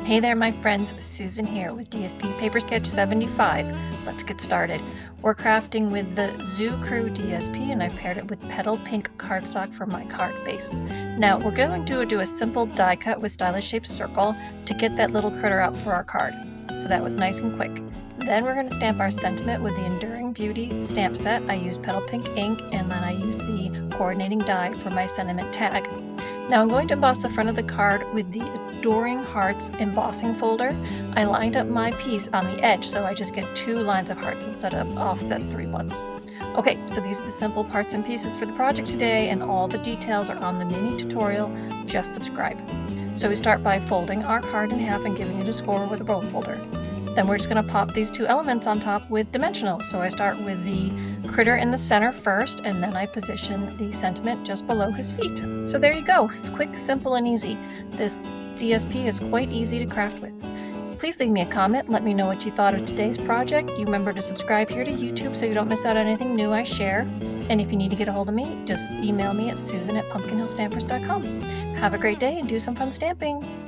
Hey there, my friends. Susan here with DSP Paper Sketch 75. Let's get started. We're crafting with the Zoo Crew DSP, and I've paired it with Petal Pink cardstock for my card base. Now we're going to do a simple die cut with stylish shaped circle to get that little critter out for our card. So that was nice and quick. Then we're going to stamp our sentiment with the Enduring Beauty stamp set. I used Petal Pink ink, and then I used the coordinating die for my sentiment tag. Now I'm going to emboss the front of the card with the Adoring Hearts embossing folder. I lined up my piece on the edge, so I just get 2 lines of hearts instead of offset 3 ones. Okay, so these are the simple parts and pieces for the project today, and all the details are on the mini tutorial. Just subscribe. So we start by folding our card in half and giving it a score with a bone folder. Then we're just going to pop these 2 elements on top with dimensionals. So I start with the critter in the center first, and then I position the sentiment just below his feet. So there you go. It's quick, simple, and easy. This DSP is quite easy to craft with. Please leave me a comment. Let me know what you thought of today's project. You remember to subscribe here to YouTube so you don't miss out on anything new I share. And if you need to get a hold of me, just email me at susan@pumpkinhillstampers.com. Have a great day and do some fun stamping.